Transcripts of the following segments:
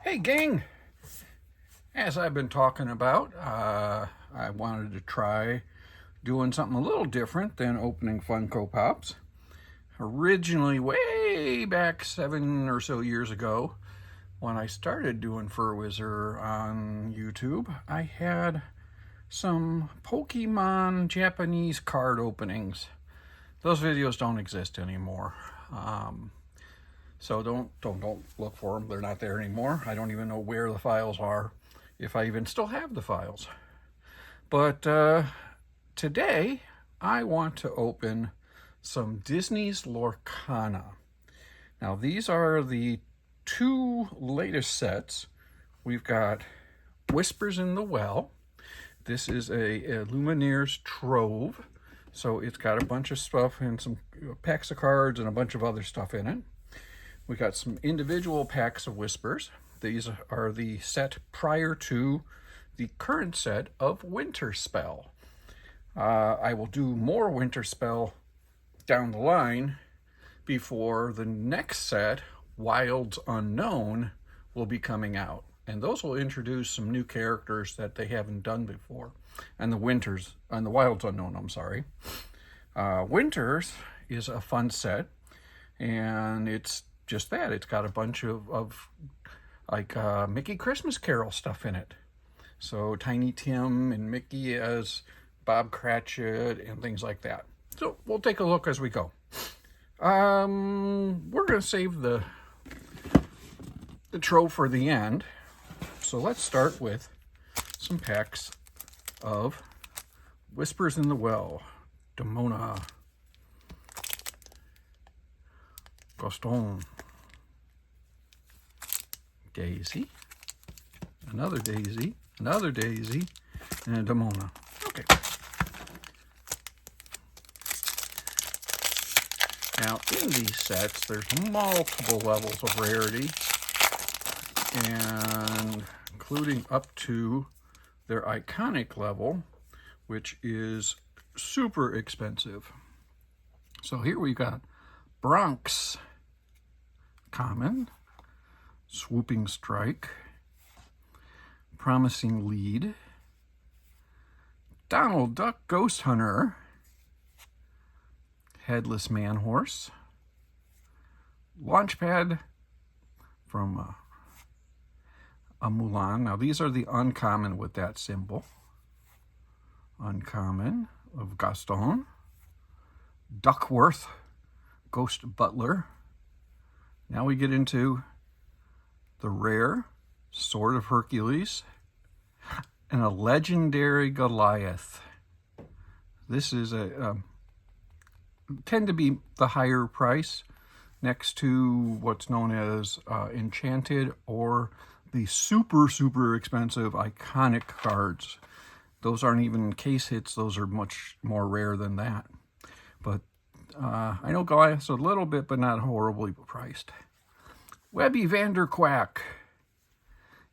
Hey gang, as I've been talking about, I wanted to try doing something a little different than opening Funko Pops. Originally, way back 7 or so years ago, when I started doing Fur Wizard on YouTube, I had some Pokemon Japanese card openings. Those videos don't exist anymore. So don't look for them. They're not there anymore. I don't even know where the files are, if I even still have the files. But today I want to open some Disney's Lorcana. Now these are the two latest sets. We've got Whispers in the Well. This is a Illumineer's Trove. So it's got a bunch of stuff and some packs of cards and a bunch of other stuff in it. We got some individual packs of Whispers. These are the set prior to the current set of Winterspell. I will do more Winterspell down the line before the next set, Wilds Unknown, will be coming out. And those will introduce some new characters that they haven't done before. And the Wilds Unknown, I'm sorry. Winters is a fun set, and it's just that. It's got a bunch of like Mickey Christmas Carol stuff in it. So Tiny Tim and Mickey as Bob Cratchit and things like that. So we'll take a look as we go. We're going to save the Trove for the end. So let's start with some packs of Whispers in the Well. Demona. Gaston. Daisy. Another Daisy. Another Daisy. And a Demona. Okay. Now, in these sets, there's multiple levels of rarity, and including up to their iconic level, which is super expensive. So here we got Bronx Common, Swooping Strike, Promising Lead, Donald Duck Ghost Hunter, Headless Man Horse, Launchpad from a Mulan. Now these are the uncommon with that symbol. Uncommon of Gaston, Duckworth, Ghost Butler. Now we get into the rare Sword of Hercules and a legendary Goliath. This is tend to be the higher price next to what's known as Enchanted or the super expensive iconic cards. Those aren't even case hits. Those are much more rare than that. But I know Goliath's a little bit, but not horribly priced. Webby Vanderquack.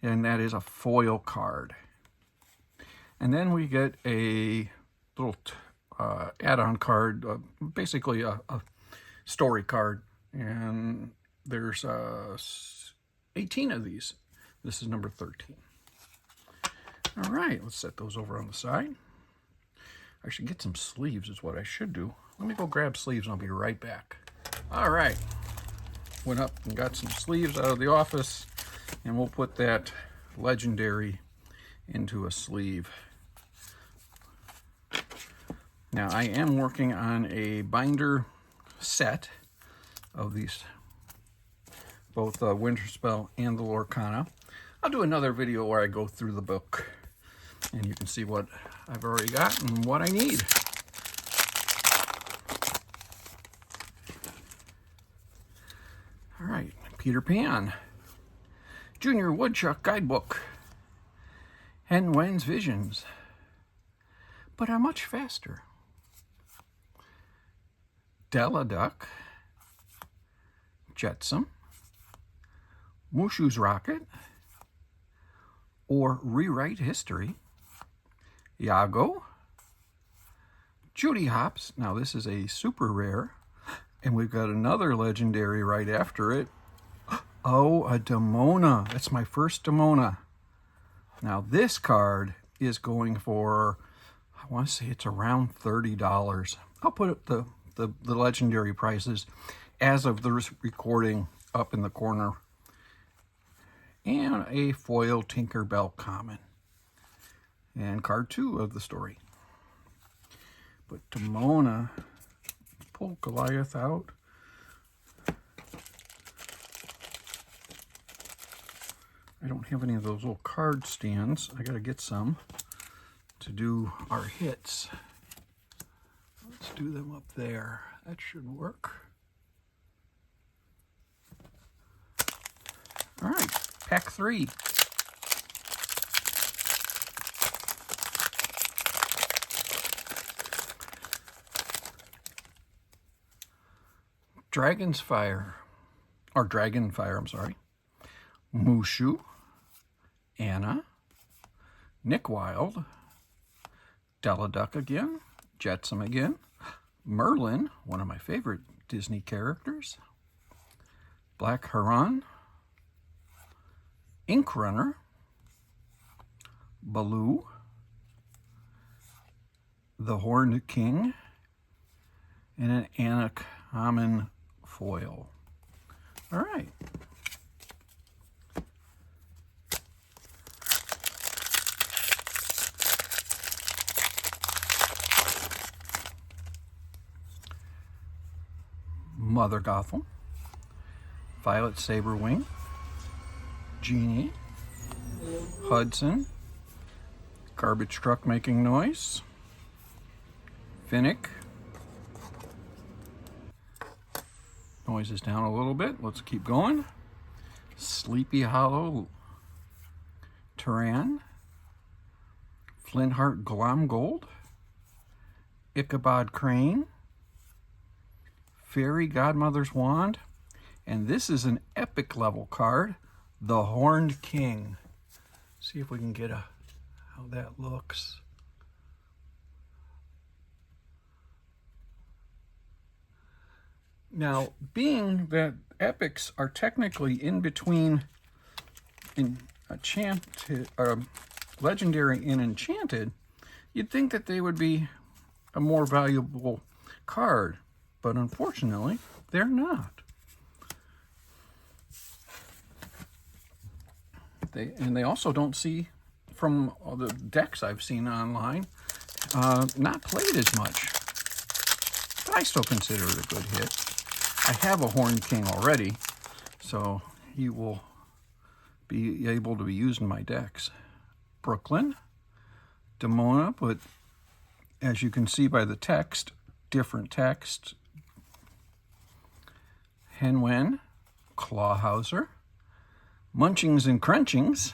And that is a foil card. And then we get a little add-on card, basically a story card. And there's 18 of these. This is number 13. All right, let's set those over on the side. I should get some sleeves is what I should do. Let me go grab sleeves and I'll be right back. All right, went up and got some sleeves out of the office, and we'll put that legendary into a sleeve. Now I am working on a binder set of these, both Winterspell and the Lorcana. I'll do another video where I go through the book and you can see what I've already got and what I need. All right, Peter Pan, Junior Woodchuck Guidebook, Hen Wen's Visions, but I'm much faster. Della Duck, Jetsam, Mushu's Rocket, or Rewrite History, Yago, Judy Hopps. Now this is a super rare, and we've got another legendary right after it, Oh, a Demona. That's my first Demona. Now this card is going for, I want to say it's around $30. I'll put up the legendary prices as of the recording up in the corner. And a foil Tinkerbell common. And card 2 of the story. But Demona, pull Goliath out. I don't have any of those little card stands. I gotta get some to do our hits. Let's do them up there. That should work. All right, pack 3. Dragonfire, I'm sorry. Mushu, Anna, Nick Wilde, Deladuck again, Jetsam again, Merlin, one of my favorite Disney characters, Black Heron, Ink Runner, Baloo, the Horned King, and an Anacommon foil. All right. Mother Gothel, Violet Saberwing, Genie, Hudson, Garbage Truck Making Noise, Finnick. Noise is down a little bit. Let's keep going. Sleepy Hollow, Turan, Flintheart Glomgold, Ichabod Crane, Fairy Godmother's Wand, and this is an epic level card, the Horned King. See if we can get how that looks. Now, being that epics are technically in between legendary and enchanted, you'd think that they would be a more valuable card, but unfortunately, they're not. They also don't see, from all the decks I've seen online, not played as much. But I still consider it a good hit. I have a Horned King already, so he will be able to be used in my decks. Brooklyn, Demona, but as you can see by the text, different text. Henwen, Clawhauser, Munchings and Crunchings,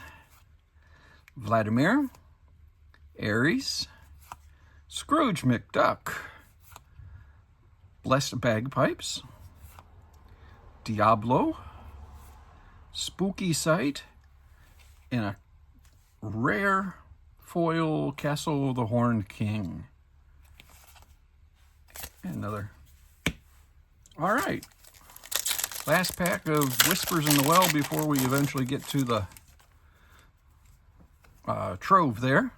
Vladimir, Aries, Scrooge McDuck, Blessed Bagpipes, Diablo, Spooky Sight, and a rare foil Castle of the Horned King. Another. All right. Last pack of Whispers in the Well before we eventually get to the Trove there.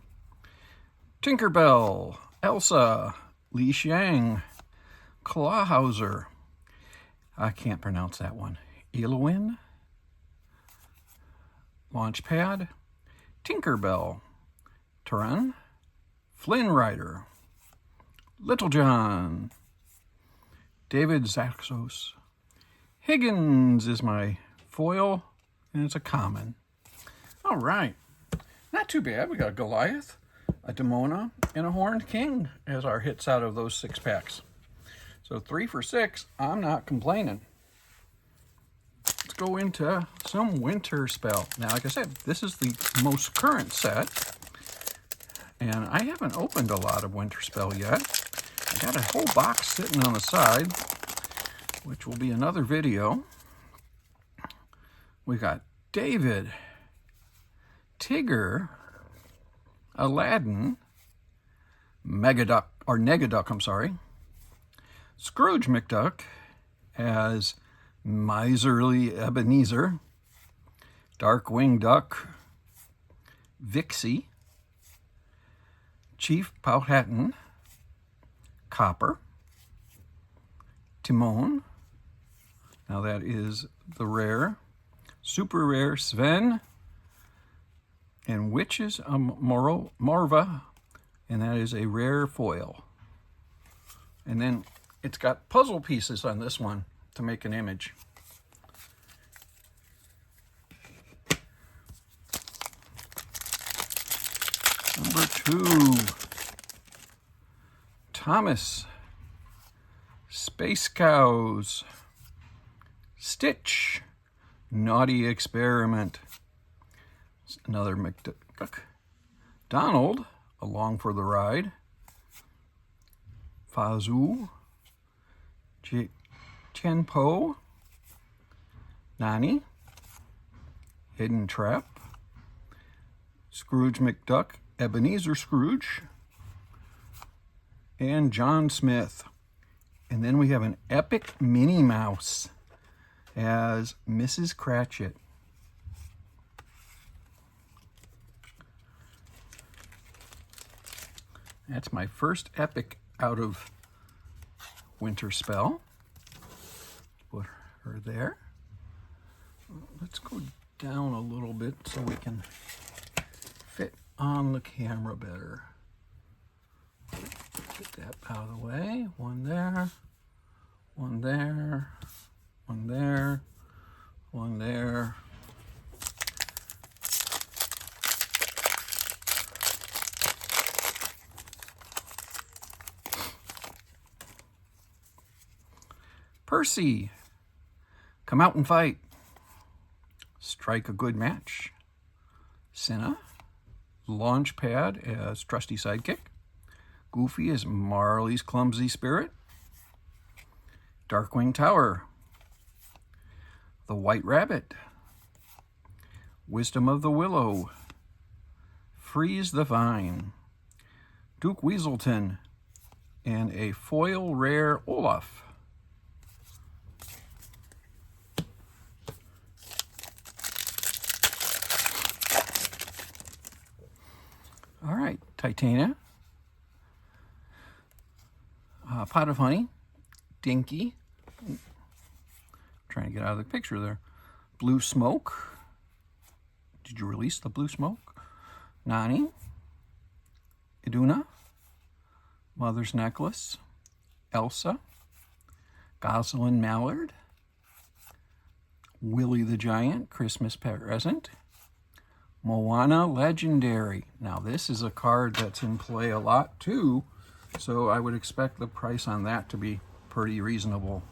Tinkerbell, Elsa, Li Xiang, Clawhauser. I can't pronounce that one. Eowyn, Launchpad, Tinkerbell, Turan, Flynn Rider, Little John, David Zaxos. Higgins is my foil, and it's a common. All right. Not too bad. We got a Goliath, a Demona, and a Horned King as our hits out of those 6 packs. So 3 for 6. I'm not complaining. Let's go into some Winterspell. Now, like I said, this is the most current set. And I haven't opened a lot of Winterspell yet. I got a whole box sitting on the side, which will be another video. We got David, Tigger, Aladdin, Negaduck, I'm sorry, Scrooge McDuck as Miserly Ebenezer, Darkwing Duck, Vixie, Chief Powhatan, Copper, Timon, now that is the rare, super rare Sven, and Witches Morva, and that is a rare foil. And then it's got puzzle pieces on this one to make an image. Number 2, Thomas, Space Cows, Stitch, Naughty Experiment, another McDuck, Donald, Along for the Ride, Fazoo, Tianpo, Nani, Hidden Trap, Scrooge McDuck, Ebenezer Scrooge, and John Smith. And then we have an epic Minnie Mouse as Mrs. Cratchit. That's my first epic out of Winterspell. Put her there. Let's go down a little bit so we can fit on the camera better. Get that out of the way. One there, one there, one there, one there. Percy, come out and fight. Strike a good match. Cinna, Launchpad as trusty sidekick. Goofy as Marley's clumsy spirit. Darkwing Tower. The White Rabbit. Wisdom of the Willow. Freeze the Vine. Duke Weaselton. And a foil rare Olaf. All right, Titania, Pot of Honey, Dinky, trying to get out of the picture there, Blue Smoke, did you release the Blue Smoke? Nani, Iduna, Mother's Necklace, Elsa, Gosselin Mallard, Willie the Giant, Christmas Present, Moana Legendary. Now this is a card that's in play a lot too, so I would expect the price on that to be pretty reasonable.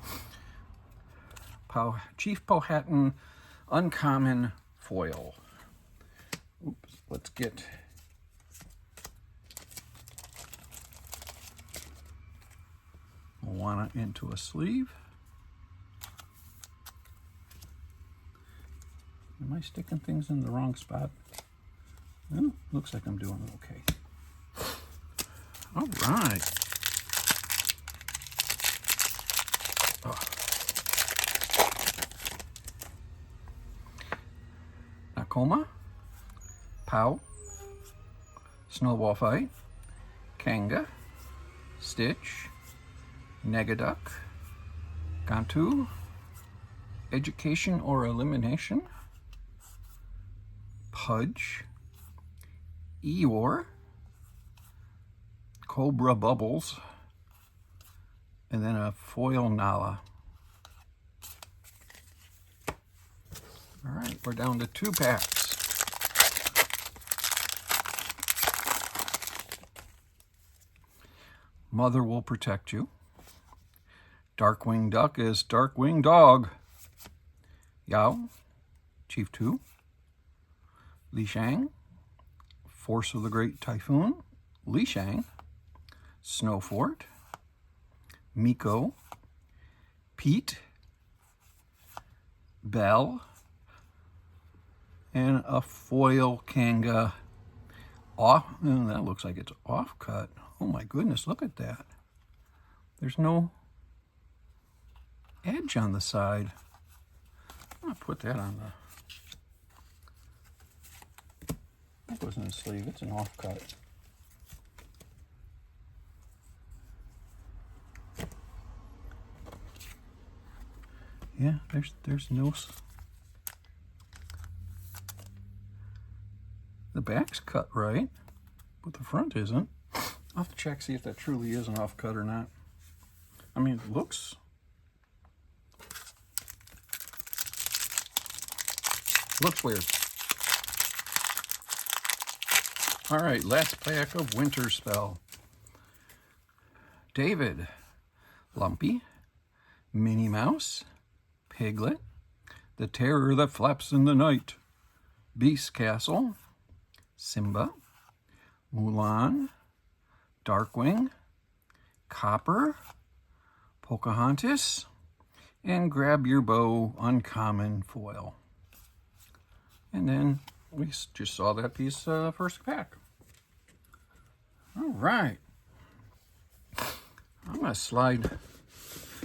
Chief Powhatan Uncommon Foil. Oops, let's get Moana into a sleeve. Am I sticking things in the wrong spot? No, looks like I'm doing okay. All right. Oh. Nakoma, Pow, Snowball Fight, Kanga, Stitch, Negaduck, Gantu, Education or Elimination, Pudge, Eeyore, Cobra Bubbles, and then a foil Nala. All right, we're down to 2 packs. Mother Will Protect You. Darkwing Duck is Darkwing Dog. Yao, Chief 2. Li Shang, Force of the Great Typhoon. Li Shang, Snow Fort. Miko, Pete, Belle, and a foil Kanga off. And that looks like it's off cut. Oh my goodness, look at that. There's no edge on the side. I'll put that on the... That wasn't a sleeve, it's an offcut. Yeah, there's no... The back's cut right, but the front isn't. I'll have to check, see if that truly is an offcut or not. I mean, it looks... Looks weird. All right, last pack of Winterspell. David, Lumpy, Minnie Mouse, Piglet, The Terror That Flaps in the Night, Beast Castle, Simba, Mulan, Darkwing, Copper, Pocahontas, and Grab Your Bow Uncommon Foil. And then we just saw that piece first pack. All right. I'm going to slide.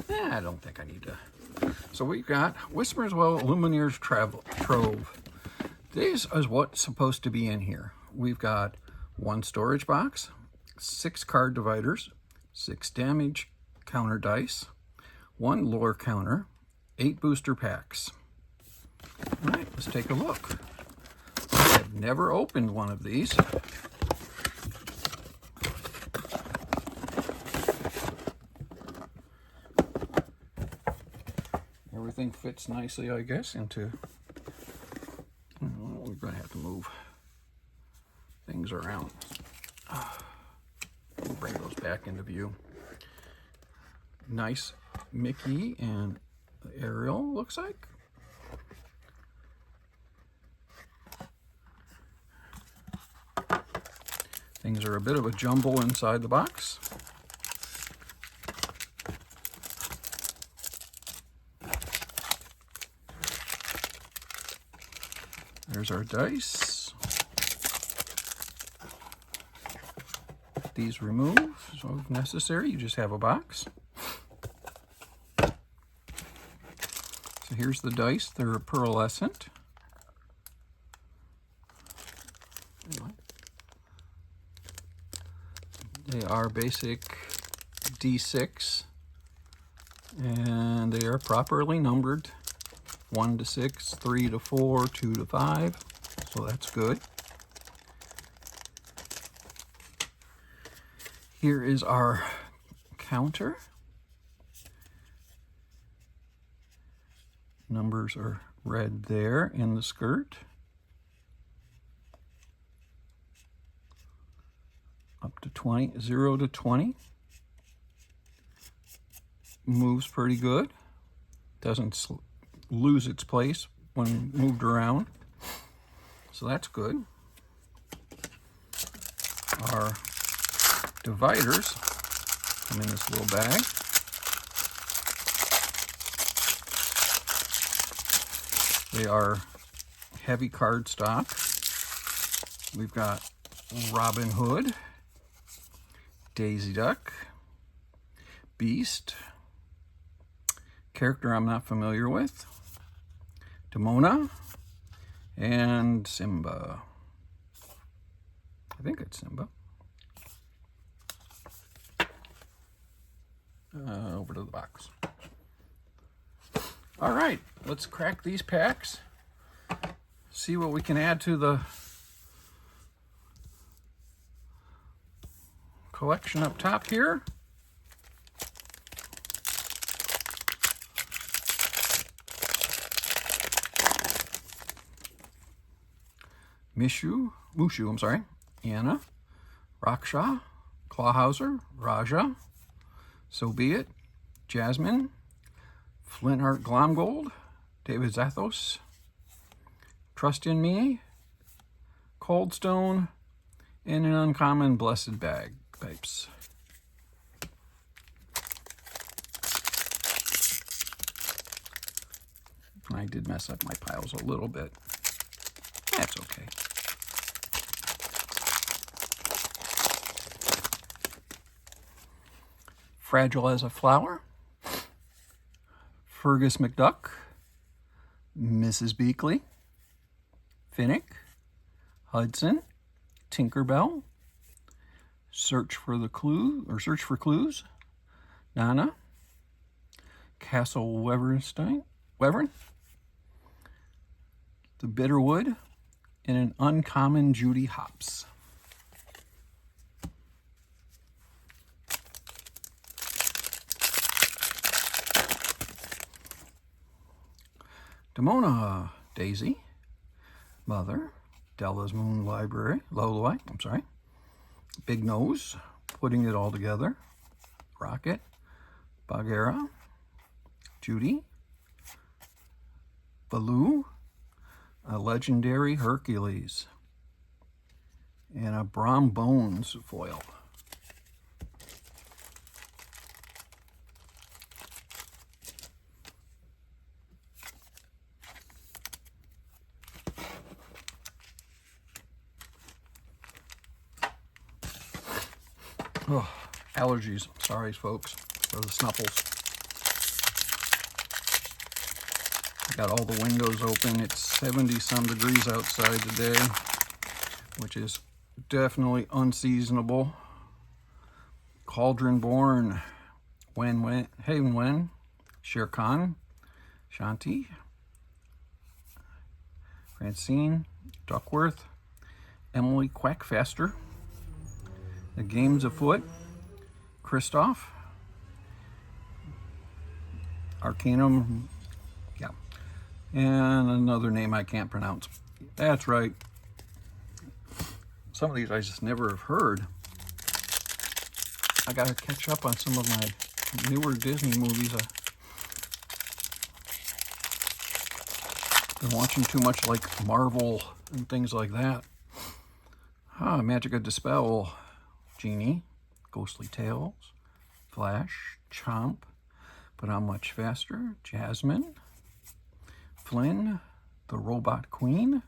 I don't think I need to. So we've got Whispers Well, Illumineer's Trove. This is what's supposed to be in here. We've got 1 storage box, 6 card dividers, 6 damage counter dice, 1 lore counter, 8 booster packs. All right, let's take a look. I have never opened one of these. Everything fits nicely, I guess, into... We're going to have to move things around. We'll bring those back into view. Nice Mickey and Ariel, looks like. Things are a bit of a jumble inside the box. There's our dice. These remove, so if necessary, you just have a box. So here's the dice. They're pearlescent. They are basic D6, and they are properly numbered. 1 to 6, 3 to 4, 2 to 5, so that's good. Here is our counter. Numbers are red there in the skirt. Up to 20, 0 to 20. Moves pretty good. Doesn't lose its place when moved around. So that's good. Our dividers come in this little bag. They are heavy cardstock. We've got Robin Hood, Daisy Duck, Beast, character I'm not familiar with, Demona, and Simba. I think it's Simba. Over to the box. All right, let's crack these packs. See what we can add to the collection up top here. Mushu, I'm sorry, Anna, Raksha, Clawhauser, Raja, So Be It, Jasmine, Flintheart Glomgold, David Zathos, Trust in Me, Coldstone, and an uncommon Blessed Bagpipes. I did mess up my piles a little bit. That's okay. Fragile as a Flower, Fergus McDuck, Mrs. Beakley, Finnick, Hudson, Tinkerbell, Search for Clues, Nana, Castle Wevern, The Bitterwood, and an uncommon Judy Hopps. Demona, Daisy, Mother, Della's Moon Library, Loloi, Big Nose, Putting It All Together, Rocket, Bagheera, Judy, Baloo, a legendary Hercules, and a Brom Bones foil. Oh, allergies. Sorry, folks, for the snuffles. I got all the windows open. It's 70-some degrees outside today, which is definitely unseasonable. Cauldron Born, Wen, Shere Khan, Shanti, Francine, Duckworth, Emily Quackfaster, The Games Afoot, Kristoff, Arcanum, and another name I can't pronounce. That's right. Some of these I just never have heard. I gotta catch up on some of my newer Disney movies. I've been watching too much like Marvel and things like that. Magica Dispel, Genie, Ghostly Tales, Flash, Chomp, But How Much Faster, Jasmine, Flynn, The Robot Queen,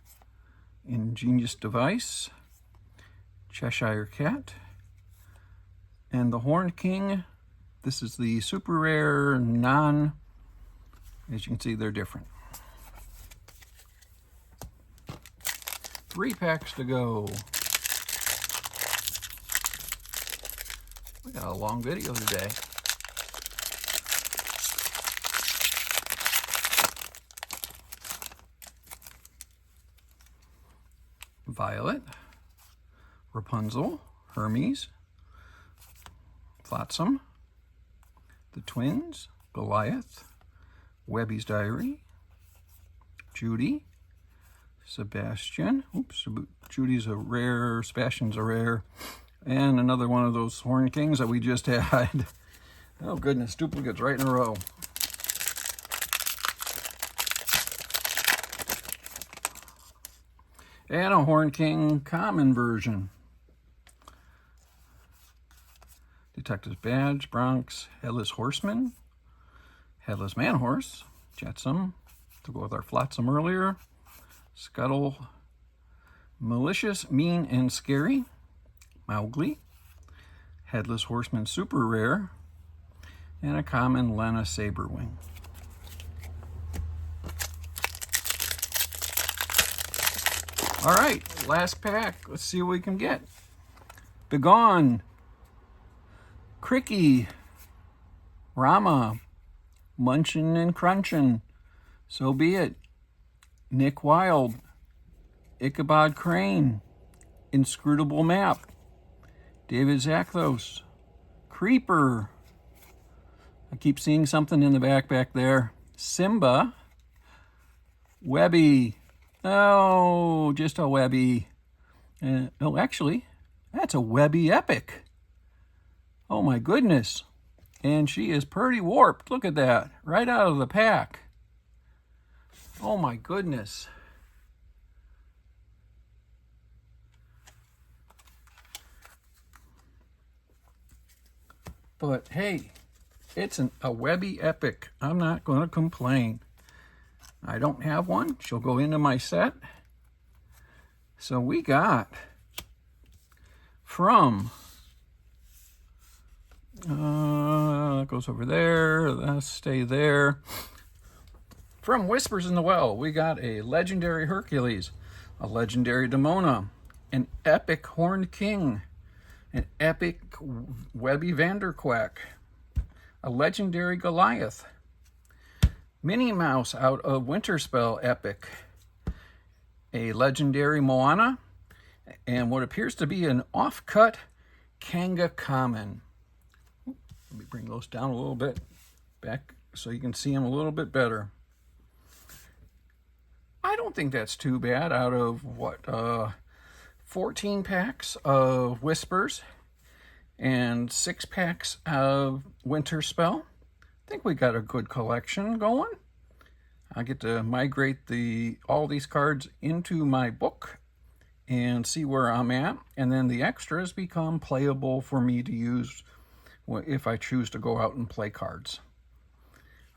Ingenious Device, Cheshire Cat, and the Horned King. This is the super rare non, as you can see, they're different. 3 packs to go. We got a long video today. Violet, Rapunzel, Hermes, Flotsam, the Twins, Goliath, Webby's Diary, Judy, Sebastian, Judy's a rare, Sebastian's a rare, and another one of those Horn Kings that we just had. Oh goodness, duplicates right in a row. And a Horn King common version. Detective's Badge, Bronx, Headless Horseman, Headless Man Horse, Jetsam, to go with our Flotsam earlier, Scuttle, Malicious, Mean, and Scary, Mowgli, Headless Horseman super rare, and a common Lena Saberwing. All right, last pack. Let's see what we can get. Begone, Cricky, Rama, Munchin' and Crunchin', So Be It, Nick Wilde, Ichabod Crane, Inscrutable Map, David Zathos, Creeper, I keep seeing something in the back there, Simba, Webby, oh, just a Webby, oh, actually, that's a Webby Epic. Oh my goodness. And she is pretty warped. Look at that. Right out of the pack. Oh my goodness. But hey, it's a Webby Epic. I'm not going to complain. I don't have one. She'll go into my set. So we got from that goes over there, that'll stay there. From Whispers in the Well, we got a legendary Hercules, a legendary Demona, an epic Horned King, an epic Webby Vanderquack, a legendary Goliath, Minnie Mouse out of Winterspell epic, a legendary Moana, and what appears to be an off-cut Kanga Common. Let me bring those down a little bit back so you can see them a little bit better. I don't think that's too bad out of what, 14 packs of Whispers and 6 packs of Winterspell. I think we got a good collection going. I get to migrate all these cards into my book and see where I'm at, and then the extras become playable for me to use if I choose to go out and play cards.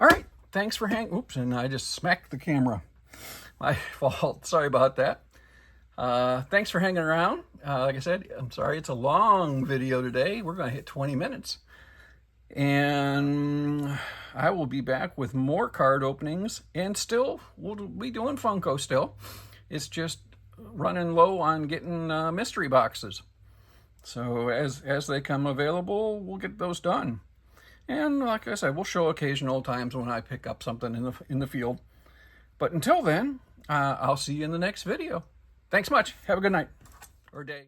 All right, thanks for hanging. Oops, and I just smacked the camera. My fault. Sorry about that. Thanks for hanging around. Like I said, I'm sorry it's a long video today. We're going to hit 20 minutes. And I will be back with more card openings, and still, we'll be doing Funko still. It's just running low on getting mystery boxes. So as they come available, we'll get those done. And like I said, we'll show occasional times when I pick up something in the field. But until then, I'll see you in the next video. Thanks much. Have a good night or day.